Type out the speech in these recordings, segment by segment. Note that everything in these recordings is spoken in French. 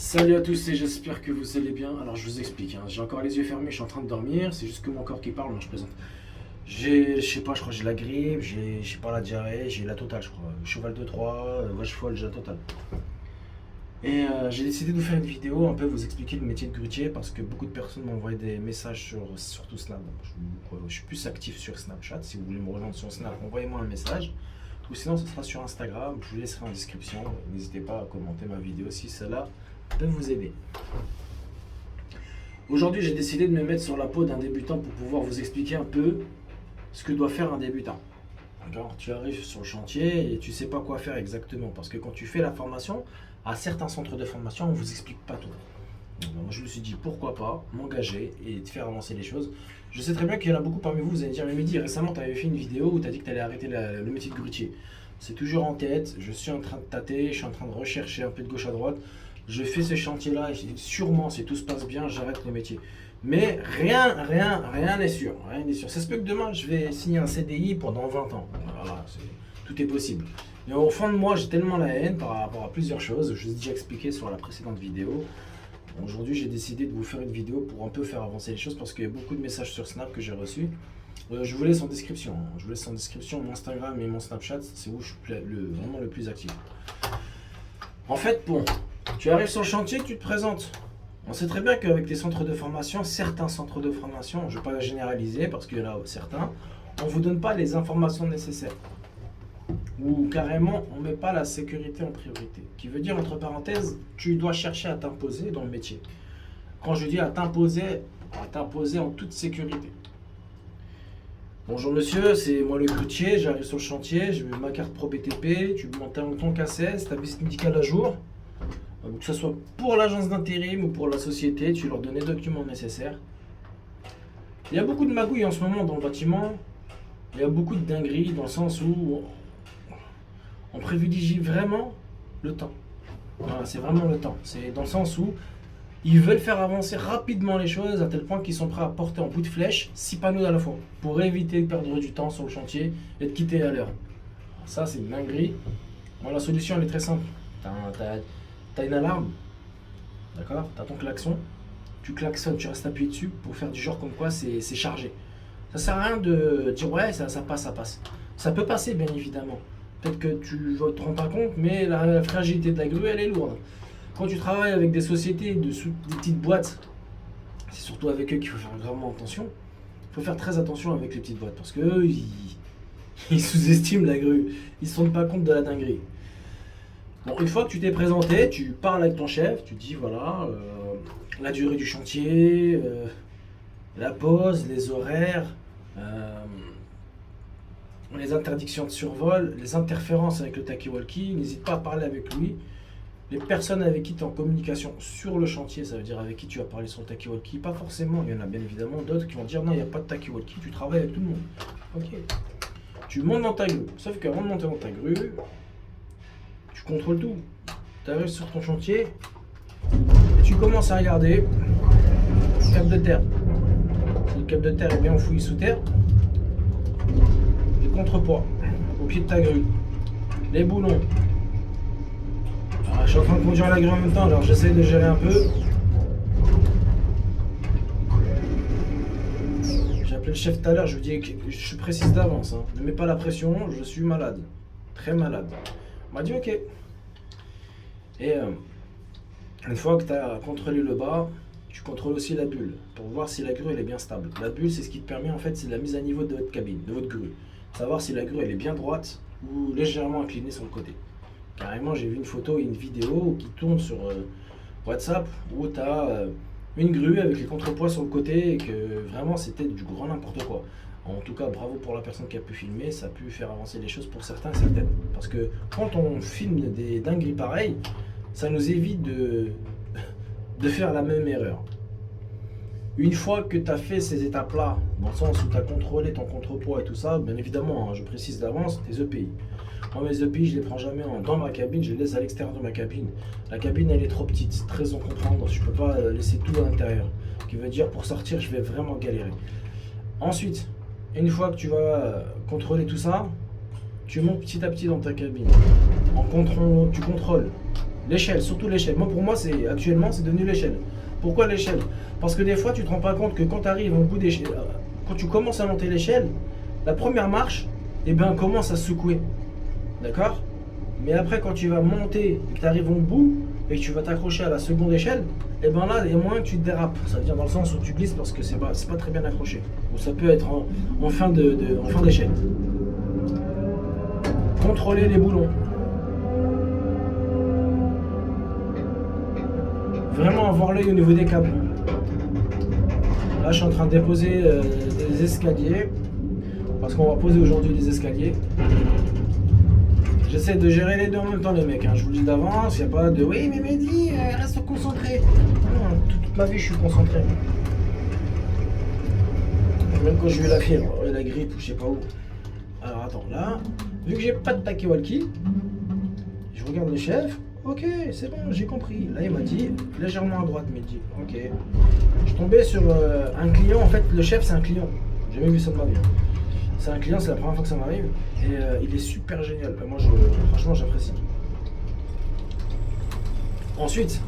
Salut à tous et j'espère que vous allez bien. Alors je vous explique, hein. J'ai encore les yeux fermés, je suis en train de dormir, c'est juste que mon corps qui parle, non je plaisante. Je sais pas, je crois que j'ai la grippe, j'ai, je sais pas, la diarrhée, j'ai la totale je crois. Cheval de Troie, vache folle, j'ai la totale. Et j'ai décidé de vous faire une vidéo, un peu vous expliquer le métier de grutier parce que beaucoup de personnes m'ont envoyé des messages sur surtout Snap. Je suis plus actif sur Snapchat, si vous voulez me rejoindre sur Snap, envoyez-moi un message. Ou sinon ce sera sur Instagram, je vous laisserai en description. N'hésitez pas à commenter ma vidéo si cela peut vous aider. Aujourd'hui, j'ai décidé de me mettre sur la peau d'un débutant pour pouvoir vous expliquer un peu ce que doit faire un débutant. D'accord ? Tu arrives sur le chantier et tu sais pas quoi faire exactement parce que quand tu fais la formation, à certains centres de formation, on vous explique pas tout. Donc, moi, je me suis dit pourquoi pas m'engager et de faire avancer les choses. Je sais très bien qu'il y en a beaucoup parmi vous, vous allez me dire, mais Mehdi, récemment, tu avais fait une vidéo où tu as dit que tu allais arrêter le métier de grutier. C'est toujours en tête, je suis en train de tâter, je suis en train de rechercher un peu de gauche à droite. Je fais ce chantier-là et sûrement, si tout se passe bien, j'arrête le métier. Mais rien n'est sûr. Rien n'est sûr. Ça se peut que demain, je vais signer un CDI pendant 20 ans. Voilà, tout est possible. Mais au fond de moi, j'ai tellement la haine par rapport à plusieurs choses. Je vous ai déjà expliqué sur la précédente vidéo. Aujourd'hui, j'ai décidé de vous faire une vidéo pour un peu faire avancer les choses parce qu'il y a beaucoup de messages sur Snap que j'ai reçus. Je vous laisse en description. Je vous laisse en description mon Instagram et mon Snapchat. C'est où je suis vraiment le plus actif. En fait, bon, tu arrives sur le chantier, tu te présentes. On sait très bien qu'avec les centres de formation, certains centres de formation, je ne vais pas généraliser parce qu'il y en a certains, on ne vous donne pas les informations nécessaires. Ou carrément, on ne met pas la sécurité en priorité. Qui veut dire, entre parenthèses, tu dois chercher à t'imposer dans le métier. Quand je dis à t'imposer en toute sécurité. Bonjour monsieur, c'est moi le grutier, j'arrive sur le chantier, je mets ma carte pro BTP, tu montes ton KSS, ta visite médicale à jour. Que ce soit pour l'agence d'intérim ou pour la société, tu leur donnes les documents nécessaires. Il y a beaucoup de magouilles en ce moment dans le bâtiment. Il y a beaucoup de dingueries dans le sens où on privilégie vraiment le temps. Voilà, c'est vraiment le temps. C'est dans le sens où ils veulent faire avancer rapidement les choses à tel point qu'ils sont prêts à porter en bout de flèche 6 panneaux à la fois pour éviter de perdre du temps sur le chantier et de quitter à l'heure. Ça, c'est une dinguerie. Bon, la solution, elle est très simple. T'as une alarme, d'accord? T'as ton klaxon, tu klaxonnes, tu restes appuyé dessus pour faire du genre comme quoi c'est chargé. Ça sert à rien de dire ouais, ça passe, ça passe. Ça peut passer, bien évidemment. Peut-être que tu ne te rends pas compte, mais la fragilité de la grue, elle est lourde. Quand tu travailles avec des sociétés, des petites boîtes, c'est surtout avec eux qu'il faut faire gravement attention. Il faut faire très attention avec les petites boîtes parce qu'eux, ils sous-estiment la grue. Ils ne se rendent pas compte de la dinguerie. Bon, une fois que tu t'es présenté, tu parles avec ton chef, tu dis voilà, la durée du chantier, la pause, les horaires, les interdictions de survol, les interférences avec le talkie-walkie. N'hésite pas à parler avec lui. Les personnes avec qui tu es en communication sur le chantier, ça veut dire avec qui tu vas parler sur le talkie-walkie, pas forcément. Il y en a bien évidemment d'autres qui vont dire non, il n'y a pas de talkie-walkie, tu travailles avec tout le monde. Ok. Tu montes dans ta grue. Sauf qu'avant de monter dans ta grue, tu contrôles tout. Tu arrives sur ton chantier et tu commences à regarder le câble de terre. Si le câble de terre est bien enfoui sous terre, les contrepoids au pied de ta grue, les boulons. Alors, je suis en train de conduire la grue en même temps, alors j'essaie de gérer un peu. J'ai appelé le chef tout à l'heure, je lui dis que je précise d'avance, hein. Ne mets pas la pression, je suis malade, très malade. On m'a dit ok. Et une fois que tu as contrôlé le bas, tu contrôles aussi la bulle pour voir si la grue elle est bien stable. La bulle, c'est ce qui te permet en fait, c'est la mise à niveau de votre cabine, de votre grue. Savoir si la grue elle est bien droite ou légèrement inclinée sur le côté. Carrément, j'ai vu une photo et une vidéo qui tourne sur WhatsApp où tu as une grue avec les contrepoids sur le côté et que vraiment c'était du grand n'importe quoi. En tout cas, bravo pour la personne qui a pu filmer, ça a pu faire avancer les choses pour certains et certaines. Parce que quand on filme des dingueries pareilles, ça nous évite de faire la même erreur. Une fois que tu as fait ces étapes-là, dans le sens où tu as contrôlé ton contrepoids et tout ça, bien évidemment, hein, je précise d'avance, tes EPI. Moi, mes EPI, je les prends jamais dans ma cabine, je les laisse à l'extérieur de ma cabine. La cabine, elle est trop petite, c'est très encombrant, je ne peux pas laisser tout à l'intérieur. Ce qui veut dire, pour sortir, je vais vraiment galérer. Ensuite, une fois que tu vas contrôler tout ça, tu montes petit à petit dans ta cabine. Tu contrôles L'échelle, surtout l'échelle. Moi, pour moi, actuellement, c'est devenu l'échelle. Pourquoi l'échelle? Parce que des fois, tu te rends pas compte que quand tu arrives au bout d'échelle, quand tu commences à monter l'échelle, la première marche, eh ben, commence à se secouer. D'accord? Mais après, quand tu vas monter et que tu arrives au bout et que tu vas t'accrocher à la seconde échelle, et ben là, il y a moins que tu te dérapes. Ça veut dire dans le sens où tu glisses parce que c'est pas très bien accroché. Ou ça peut être en fin en fin d'échelle. Contrôler les boulons. Vraiment avoir l'œil au niveau des câbles. Là, je suis en train de déposer des escaliers. Parce qu'on va poser aujourd'hui des escaliers. J'essaie de gérer les deux en même temps, les mecs. Hein. Je vous le dis d'avance, il n'y a pas de oui, mais Mehdi, reste concentré. Non, toute ma vie, je suis concentré. Même quand j'ai eu la fièvre, la grippe ou je sais pas où. Alors attends, là, vu que j'ai pas de talkie-walkie, je regarde le chef. Ok, c'est bon, j'ai compris. Là, il m'a dit légèrement à droite, Mehdi. Ok. Je suis tombé sur un client. En fait, le chef, c'est un client. J'ai jamais vu ça de ma vie. C'est un client, c'est la première fois que ça m'arrive. Et il est super génial. Moi, franchement, j'apprécie. Ensuite,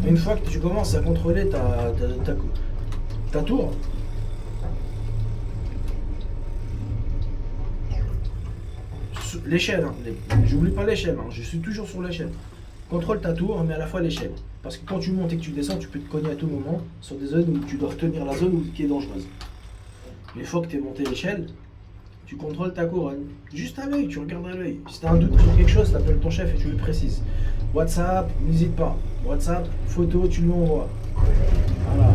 une fois que tu commences à contrôler ta tour, l'échelle, hein, j'oublie pas l'échelle, hein, je suis toujours sur l'échelle. Contrôle ta tour, mais à la fois l'échelle. Parce que quand tu montes et que tu descends, tu peux te cogner à tout moment sur des zones où tu dois retenir la zone qui est dangereuse. Une fois que tu es monté l'échelle, tu contrôles ta couronne. Juste à l'œil, tu regardes à l'œil. Si tu as un doute sur quelque chose, tu appelles ton chef et tu lui précises. WhatsApp, n'hésite pas. WhatsApp, photo, tu lui envoies. Voilà.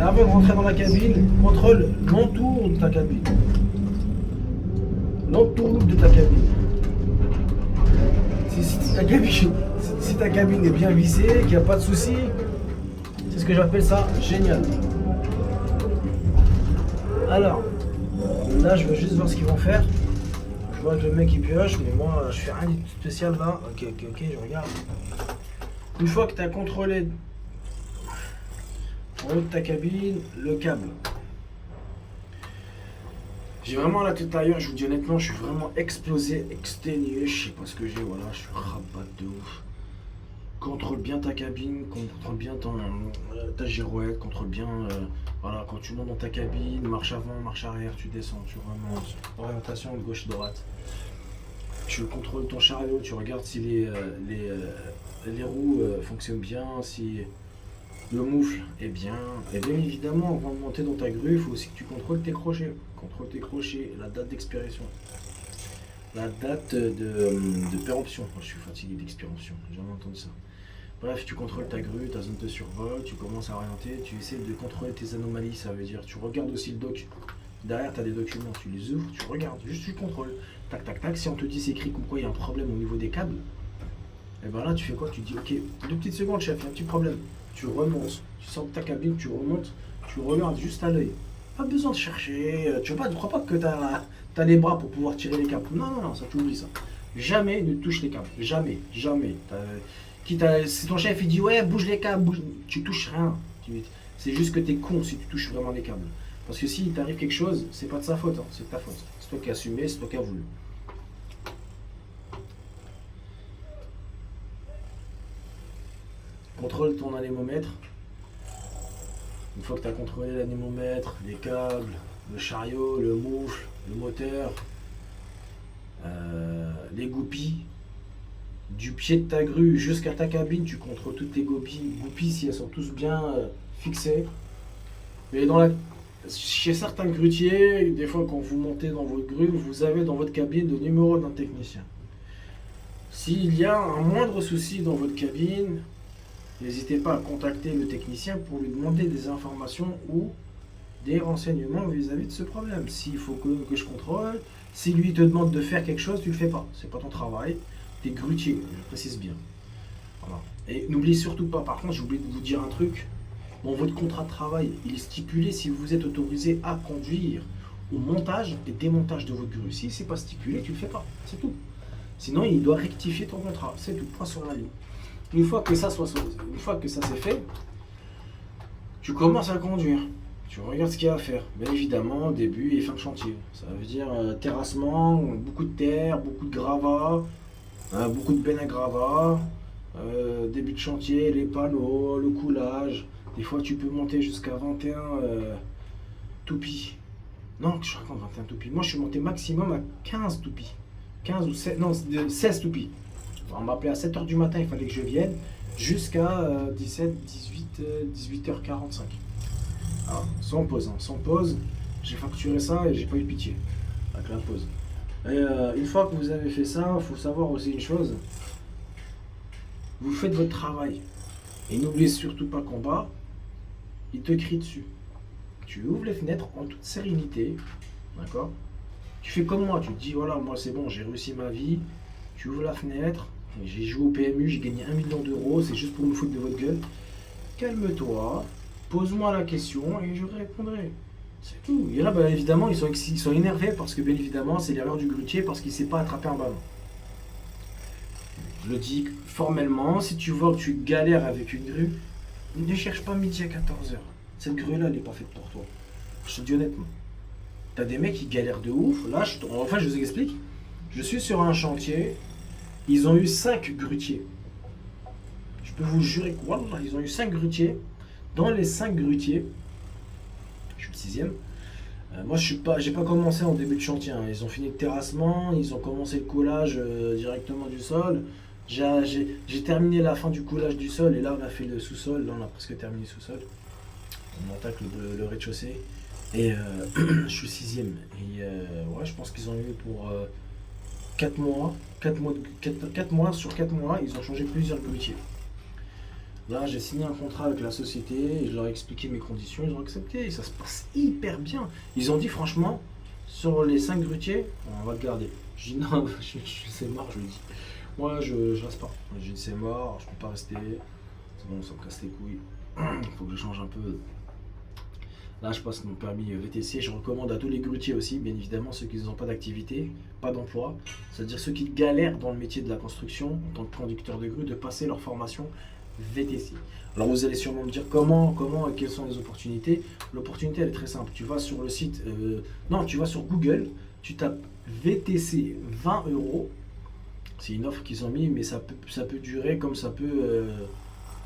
Avant de rentrer dans la cabine, contrôle l'entour de ta cabine. L'entour de ta cabine. Si ta cabine est bien vissée, qu'il n'y a pas de souci, c'est ce que j'appelle ça génial. Alors, là je veux juste voir ce qu'ils vont faire. Je vois que le mec il pioche, mais moi je fais rien de spécial là. Ok, je regarde. Une fois que tu as contrôlé en haut de ta cabine, le câble. J'ai vraiment la tête ailleurs, je vous dis honnêtement, je suis vraiment explosé, exténué, je sais pas ce que j'ai, voilà, je suis rabat de ouf. Contrôle bien ta cabine, contrôle bien ta girouette, contrôle bien, voilà, quand tu montes dans ta cabine, marche avant, marche arrière, tu descends, tu remontes, orientation gauche-droite. Tu contrôles ton chariot, tu regardes si les roues fonctionnent bien, si le moufle est bien. Et bien évidemment, avant de monter dans ta grue, il faut aussi que tu contrôles tes crochets. Contrôle tes crochets, la date d'expiration. La date de péremption. Oh, je suis fatigué d'expiration, j'ai jamais entendu ça. Bref, tu contrôles ta grue, ta zone de survol, tu commences à orienter, tu essaies de contrôler tes anomalies, ça veut dire tu regardes aussi le doc. Derrière, tu as des documents, tu les ouvres, tu regardes, juste tu contrôles. Tac, tac, tac. Si on te dit c'est écrit comme quoi il y a un problème au niveau des câbles, et ben là, tu fais quoi? Tu dis ok, 2 petites secondes, chef, il y a un petit problème. Tu remontes, tu sors de ta cabine, tu remontes, tu regardes juste à l'œil. Pas besoin de chercher, tu crois pas que tu as les bras pour pouvoir tirer les câbles. Non, ça tu oublies ça. Jamais ne touche les câbles, jamais. Si ton chef il dit ouais, bouge les câbles, tu touches rien. C'est juste que t'es con si tu touches vraiment les câbles. Parce que s'il t'arrive quelque chose, c'est pas de sa faute, hein, c'est de ta faute. C'est toi qui as assumé, c'est toi qui as voulu. Contrôle ton anémomètre. Une fois que tu as contrôlé l'anémomètre, les câbles, le chariot, le moufle, le moteur, les goupilles, du pied de ta grue jusqu'à ta cabine, tu contrôles toutes tes goupilles si elles sont tous bien fixées. Mais chez certains grutiers, des fois quand vous montez dans votre grue, vous avez dans votre cabine le numéro d'un technicien. S'il y a un moindre souci dans votre cabine, n'hésitez pas à contacter le technicien pour lui demander des informations ou des renseignements vis-à-vis de ce problème. S'il faut que je contrôle, si lui te demande de faire quelque chose, tu le fais pas. C'est pas ton travail. T'es grutier, je précise bien. Voilà. Et n'oubliez surtout pas, par contre, j'ai oublié de vous dire un truc. Dans votre contrat de travail, il est stipulé si vous êtes autorisé à conduire au montage et démontage de votre grue. Si c'est pas stipulé, tu le fais pas. C'est tout. Sinon, il doit rectifier ton contrat. C'est tout. Point sur la ligne. Une fois que ça c'est fait, tu commences à conduire. Tu regardes ce qu'il y a à faire. Bien évidemment, début et fin de chantier. Ça veut dire terrassement, beaucoup de terre, beaucoup de gravat. Beaucoup de bennes à gravat, début de chantier, les panneaux, le coulage. Des fois, tu peux monter jusqu'à 21 toupies. Non, je raconte 21 toupies. Moi, je suis monté maximum à 15 toupies. 15 ou 16, non, 16 toupies. On m'appelait à 7h du matin, il fallait que je vienne, jusqu'à 17, 18, 18h45. Alors, sans pause, hein, sans pause. J'ai facturé ça et j'ai pas eu pitié avec la pause. Et une fois que vous avez fait ça, il faut savoir aussi une chose. Vous faites votre travail. Et n'oubliez surtout pas qu'en bas, il te crie dessus. Tu ouvres les fenêtres en toute sérénité. D'accord? Tu fais comme moi, tu te dis voilà, moi c'est bon, j'ai réussi ma vie. Tu ouvres la fenêtre, j'ai joué au PMU, j'ai gagné 1 million d'euros, c'est juste pour me foutre de votre gueule. Calme-toi, pose-moi la question et je répondrai. C'est tout. Et là, bah, évidemment, ils sont énervés parce que, bien évidemment, c'est l'erreur du grutier parce qu'il ne sait pas attraper un ballon. Je le dis formellement, si tu vois que tu galères avec une grue, ne cherche pas midi à 14h. Cette grue-là, elle n'est pas faite pour toi. Je te dis honnêtement. T'as des mecs qui galèrent de ouf. Là, enfin, je vous explique. Je suis sur un chantier. Ils ont eu 5 grutiers. Je peux vous jurer que, wallah, ils ont eu 5 grutiers. Dans les 5 grutiers, je suis le sixième. Moi, j'ai pas commencé en début de chantier, hein. Ils ont fini le terrassement, ils ont commencé le coulage directement du sol. J'ai terminé la fin du coulage du sol et là, on a fait le sous-sol. Là, on a presque terminé le sous-sol. On attaque le rez-de-chaussée. Et je suis sixième. Et ouais, je pense qu'ils ont eu pour 4 mois. 4 mois, sur 4 mois, ils ont changé plusieurs grutiers. Là, j'ai signé un contrat avec la société, et je leur ai expliqué mes conditions, ils ont accepté, et ça se passe hyper bien. Ils ont dit franchement, sur les 5 grutiers, on va le garder. Je dis non, c'est mort, je lui dis. Moi, je reste pas. J'ai dit c'est mort, je peux pas rester. C'est bon, ça me casse les couilles. Il faut que je change un peu. Là, je passe mon permis VTC. Je recommande à tous les grutiers aussi, bien évidemment, ceux qui n'ont pas d'activité, pas d'emploi, c'est-à-dire ceux qui galèrent dans le métier de la construction en tant que conducteur de grue, de passer leur formation VTC. Alors vous allez sûrement me dire comment et quelles sont les opportunités. L'opportunité, elle est très simple. Tu vas sur le site, non, tu vas sur Google, tu tapes VTC 20 euros. C'est une offre qu'ils ont mis, mais ça peut durer comme ça peut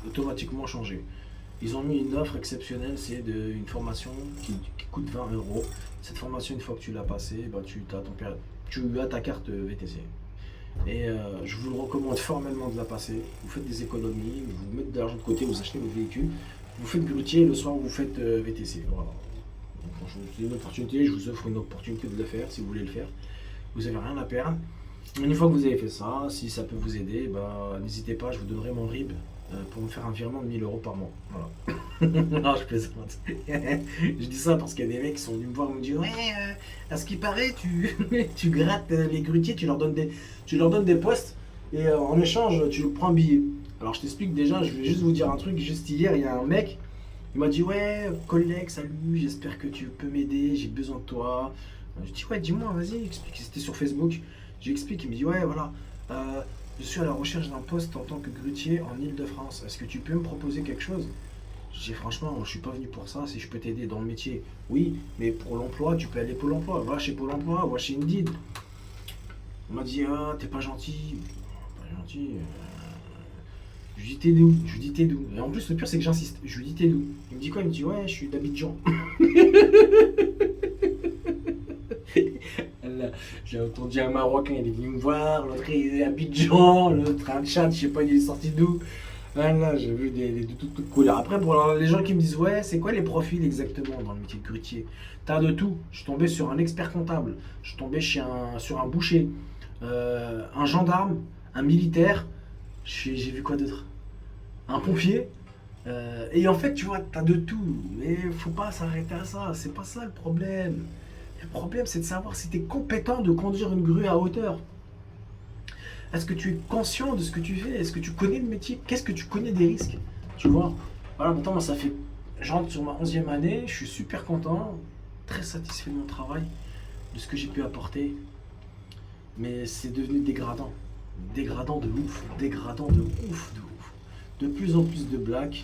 automatiquement changer. Ils ont mis une offre exceptionnelle, c'est une formation qui coûte 20 euros. Cette formation, une fois que tu l'as passée, bah, tu as ta carte VTC. Et je vous le recommande formellement de la passer. Vous faites des économies, vous mettez de l'argent de côté, vous achetez votre véhicule, vous faites grutier, le soir vous faites VTC. Voilà. Donc, franchement, c'est une opportunité, je vous offre une opportunité de le faire si vous voulez le faire. Vous n'avez rien à perdre. Une fois que vous avez fait ça, si ça peut vous aider, bah, n'hésitez pas, je vous donnerai mon RIB pour me faire un virement de 1000 euros par mois. Voilà. Non, je plaisante. Je dis ça parce qu'il y a des mecs qui sont venus me voir et me disent ouais, à ce qui paraît, tu grattes les grutiers, tu leur donnes des postes et en échange, tu prends un billet. Alors je t'explique déjà, je vais juste vous dire un truc. Juste hier, il y a un mec, il m'a dit ouais, collègue, salut, j'espère que tu peux m'aider, j'ai besoin de toi. Je dis ouais, dis-moi, vas-y, explique. C'était sur Facebook. J'explique, il me dit ouais, voilà. Je suis à la recherche d'un poste en tant que grutier en Île-de-France. Est-ce que tu peux me proposer quelque chose? Je dis franchement, je suis pas venu pour ça. Si je peux t'aider dans le métier, oui, mais pour l'emploi, tu peux aller Pôle emploi. Va chez Pôle emploi, va chez Indeed. On m'a dit ah, t'es pas gentil. Pas gentil. Je lui dis t'es d'où? Je lui dis t'es d'où? Et en plus, le pire, c'est que j'insiste. Je lui dis t'es d'où? Il me dit quoi? Il me dit ouais, je suis d'Abidjan. J'ai entendu un Marocain, il est venu me voir, l'autre il est à Abidjan, l'autre un Tchad, je sais pas, il est sorti d'où. Là, j'ai vu de toutes couleurs. Après, pour les gens qui me disent, ouais, c'est quoi les profils exactement dans le métier de grutier? T'as de tout. Je suis tombé sur un expert comptable, je suis tombé sur un boucher, un gendarme, un militaire, j'ai vu quoi d'autre? Un pompier. Et en fait, tu vois, t'as de tout. Mais faut pas s'arrêter à ça, c'est pas ça le problème. Le problème, c'est de savoir si tu es compétent de conduire une grue à hauteur. Est-ce que tu es conscient de ce que tu fais? Est-ce que tu connais le métier? Qu'est-ce que tu connais des risques? Tu vois? Voilà, maintenant, moi, ça fait... Je rentre sur ma 11e année, je suis super content, très satisfait de mon travail, de ce que j'ai pu apporter. Mais c'est devenu dégradant. Dégradant de ouf. Dégradant de ouf, de ouf. De plus en plus de blagues,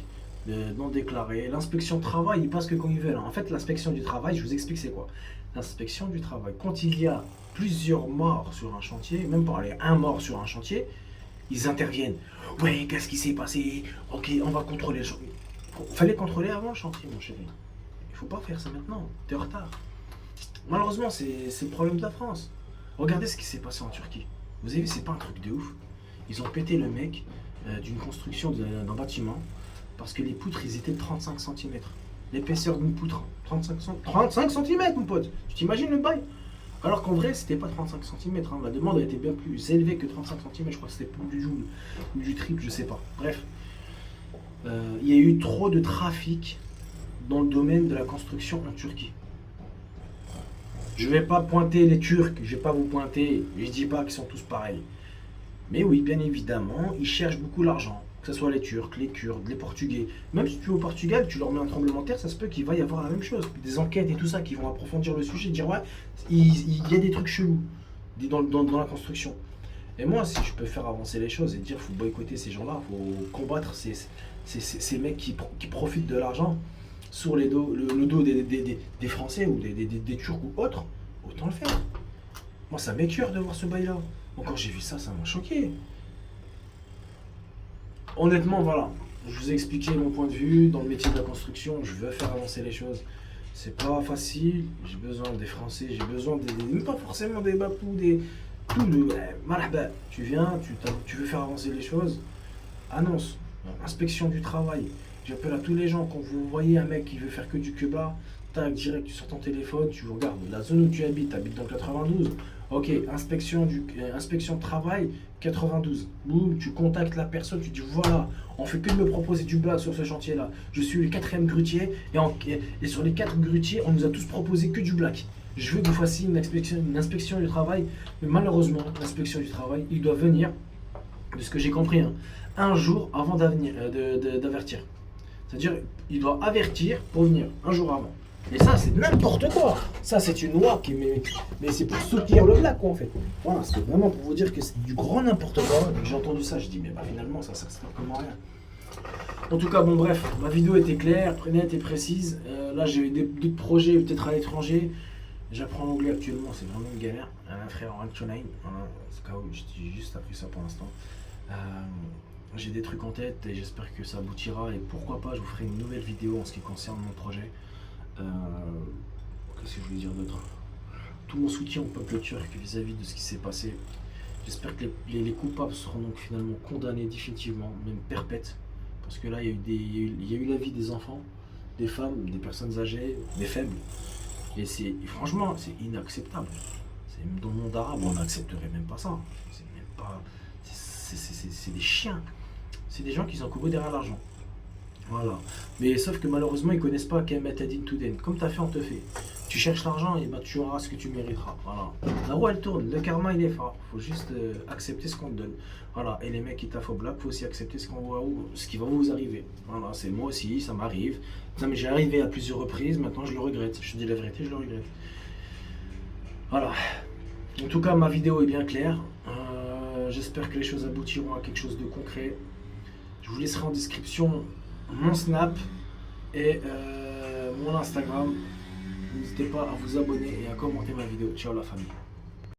non déclarées. L'inspection de travail, ils passent que quand ils veulent. En fait, l'inspection du travail, je vous explique c'est quoi. L'inspection du travail, quand il y a plusieurs morts sur un chantier, même pas aller un mort sur un chantier, ils interviennent. Ouais, qu'est-ce qui s'est passé? Ok, on va contrôler le chantier. Fallait contrôler avant le chantier, mon chéri. Il faut pas faire ça maintenant. T'es en retard. Malheureusement, c'est le problème de la France. Regardez ce qui s'est passé en Turquie. Vous avez vu, c'est pas un truc de ouf. Ils ont pété le mec d'une construction d'un bâtiment parce que les poutres, ils étaient de 35 cm. L'épaisseur d'une poutre, 35 cm, mon pote. Tu t'imagines le bail? Alors qu'en vrai, c'était pas 35 cm. Hein. La demande était bien plus élevée que 35 cm. Je crois que c'était plus du double ou du triple, je sais pas. Bref, il y a eu trop de trafic dans le domaine de la construction en Turquie. Je vais pas pointer les Turcs, je vais pas vous pointer, je dis pas qu'ils sont tous pareils. Mais oui, bien évidemment, ils cherchent beaucoup l'argent. Que ce soit les Turcs, les Kurdes, les Portugais. Même si tu es au Portugal, tu leur mets un tremblement de terre, ça se peut qu'il va y avoir la même chose. Des enquêtes et tout ça qui vont approfondir le sujet, dire ouais, il y a des trucs chelous dans la construction. Et moi, si je peux faire avancer les choses et dire faut boycotter ces gens-là, faut combattre ces mecs qui profitent de l'argent sur le dos des Français ou des Turcs ou autres, autant le faire. Moi, ça m'écœure de voir ce bail-là. Bon, quand j'ai vu ça, ça m'a choqué. Honnêtement, voilà. Je vous ai expliqué mon point de vue dans le métier de la construction. Je veux faire avancer les choses. C'est pas facile. J'ai besoin des Français. J'ai besoin même pas forcément des Bapous, tout le. Marhaba. Tu viens, tu veux faire avancer les choses. Annonce. Inspection du travail. J'appelle à tous les gens. Quand vous voyez un mec qui veut faire que du kebab, tac, direct, tu sors ton téléphone, tu regardes la zone où tu habites dans le 92. Ok, inspection de travail, 92. Boum, tu contactes la personne, tu dis voilà, on fait que de me proposer du blague sur ce chantier-là. Je suis le 4e grutier et sur les 4 grutiers, on nous a tous proposé que du blague. Je veux que vous fassiez une inspection du travail, mais malheureusement, l'inspection du travail, il doit venir, de ce que j'ai compris, hein, un jour avant d'avertir. C'est-à-dire, il doit avertir pour venir, un jour avant. Et ça, c'est n'importe quoi. Ça, c'est une loi mais c'est pour soutenir le black, quoi, en fait. Voilà, c'est vraiment pour vous dire que c'est du grand n'importe quoi. J'ai entendu ça, je dis, mais bah, finalement, ça sert strictement à rien. En tout cas, bon, bref, ma vidéo était claire, nette et précise. Là, j'ai eu d'autres projets, peut-être à l'étranger. J'apprends l'anglais actuellement, c'est vraiment une galère. Un frère en Antonine, c'est cas où j'ai juste appris ça pour l'instant. J'ai des trucs en tête et j'espère que ça aboutira. Et pourquoi pas, je vous ferai une nouvelle vidéo en ce qui concerne mon projet. Qu'est-ce que je voulais dire d'autre? Tout mon soutien au peuple turc vis-à-vis de ce qui s'est passé. J'espère que les coupables seront donc finalement condamnés définitivement, même perpètes. Parce que là, il y a eu la vie des enfants, des femmes, des personnes âgées, des faibles. Et franchement, c'est inacceptable. Dans le monde arabe, on n'accepterait même pas ça. C'est même pas. C'est des chiens. C'est des gens qui sont courus derrière l'argent. Voilà. Mais sauf que malheureusement, ils connaissent pas Kemetadin Touden. Comme tu as fait, on te fait. Tu cherches l'argent et bah, tu auras ce que tu mériteras. Voilà. La roue, elle tourne. Le karma, il est fort. Faut juste accepter ce qu'on te donne. Voilà. Et les mecs qui taffent au black, faut aussi accepter ce qui va vous arriver. Voilà. C'est moi aussi, ça m'arrive. Ça m'est déjà arrivé à plusieurs reprises. Maintenant, je le regrette. Je te dis la vérité, je le regrette. Voilà. En tout cas, ma vidéo est bien claire. J'espère que les choses aboutiront à quelque chose de concret. Je vous laisserai en description mon Snap et mon Instagram. N'hésitez pas à vous abonner et à commenter ma vidéo. Ciao la famille.